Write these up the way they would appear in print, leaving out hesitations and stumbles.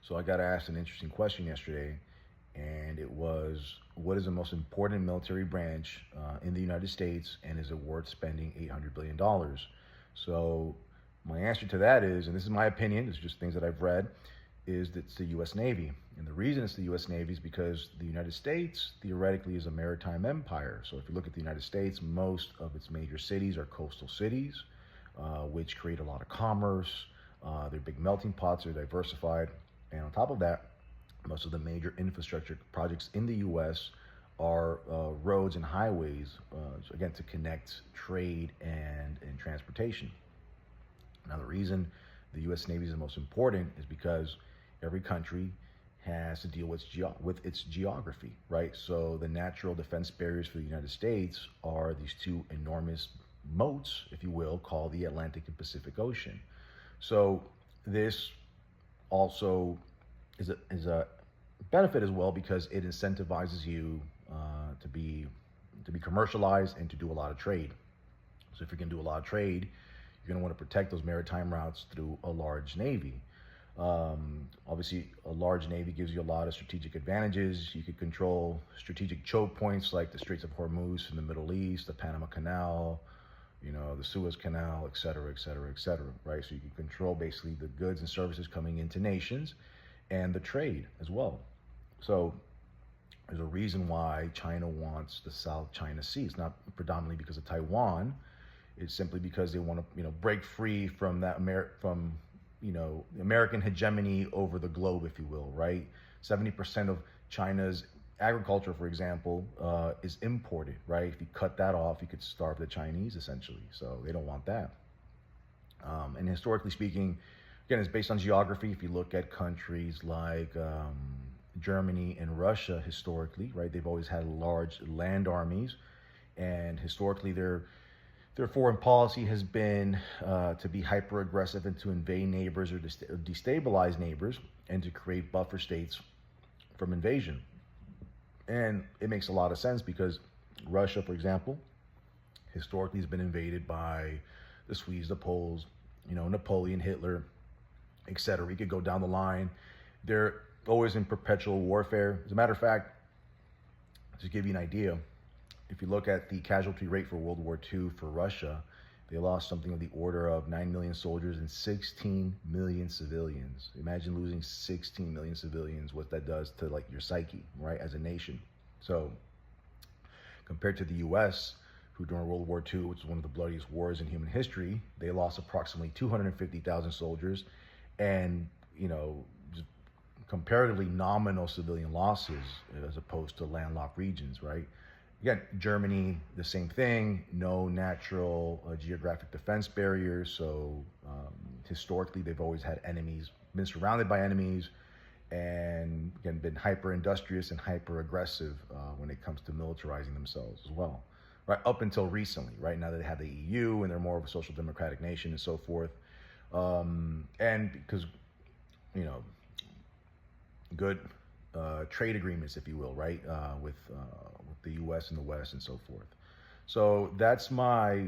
So I got asked an interesting question yesterday, and it was, what is the most important military branch in the United States, and is it worth spending $800 billion? So my answer to that is, and this is my opinion, it's just things that I've read, is that it's the U.S. Navy. And the reason it's the U.S. Navy is because the United States theoretically is a maritime empire. So if you look at the United States, most of its major cities are coastal cities, which create a lot of commerce. They're big melting pots, they're diversified. And on top of that, most of the major infrastructure projects in the U.S. are roads and highways, again, to connect trade and transportation. Now, the reason the U.S. Navy is the most important is because every country has to deal with its geography, right? So the natural defense barriers for the United States are these two enormous moats, if you will, called the Atlantic and Pacific Ocean. So this also is a benefit as well, because it incentivizes you to be commercialized and to do a lot of trade. So if you're going to do a lot of trade, you're going to want to protect those maritime routes through a large navy. Obviously, a large navy gives you a lot of strategic advantages. You could control strategic choke points like the Straits of Hormuz in the Middle East, the Panama Canal, the Suez Canal, et cetera, et cetera, et cetera, right? So you can control basically the goods and services coming into nations and the trade as well. So there's a reason why China wants the South China Sea. It's not predominantly because of Taiwan. It's simply because they want to, break free from that the American hegemony over the globe, if you will, right? 70% of China's agriculture, for example, is imported, right? If you cut that off, you could starve the Chinese, essentially. So they don't want that. And historically speaking, again, it's based on geography. If you look at countries like Germany and Russia, historically, right, they've always had large land armies, and historically their foreign policy has been to be hyper aggressive and to invade neighbors or destabilize neighbors and to create buffer states from invasion. And it makes a lot of sense because Russia, for example, historically has been invaded by the Swedes, the Poles, Napoleon, Hitler, etc. We could go down the line. They're always in perpetual warfare. As a matter of fact, to give you an idea, if you look at the casualty rate for World War II for Russia, they lost something of the order of 9 million soldiers and 16 million civilians. Imagine losing 16 million civilians, what that does to your psyche, right, as a nation. So compared to the US, who during World War II, which was one of the bloodiest wars in human history, they lost approximately 250,000 soldiers and, just comparatively nominal civilian losses as opposed to landlocked regions, right? Again, Germany, the same thing, no natural geographic defense barriers. So historically, they've always had enemies, been surrounded by enemies, and again, been hyper industrious and hyper aggressive when it comes to militarizing themselves as well, right? Up until recently, right? Now that they have the EU and they're more of a social democratic nation and so forth. And because, good trade agreements, if you will, right, with the U.S. and the West and so forth. So that's my,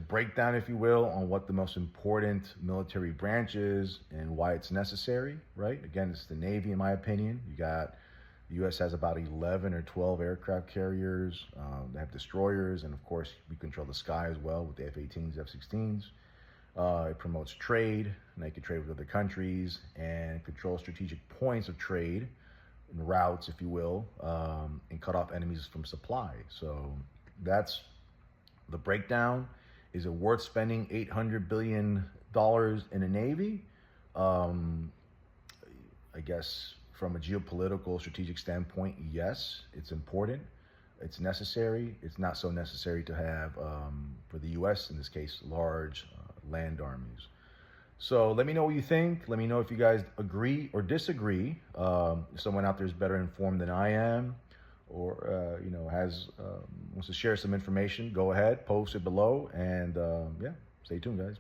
breakdown, if you will, on what the most important military branch is and why it's necessary, right? Again, it's the Navy, in my opinion. The U.S. has about 11 or 12 aircraft carriers. They have destroyers, and of course, we control the sky as well with the F-18s, F-16s. It promotes trade, and they can trade with other countries and control strategic points of trade and routes, if you will, and cut off enemies from supply. So that's the breakdown. Is it worth spending $800 billion in a Navy? I guess from a geopolitical strategic standpoint, yes, it's important. It's necessary. It's not so necessary to have, for the U.S. in this case, large land armies. So let me know what you think. Let me know if you guys agree or disagree. If someone out there is better informed than I am, or wants to share some information, go ahead, post it below, and stay tuned, guys.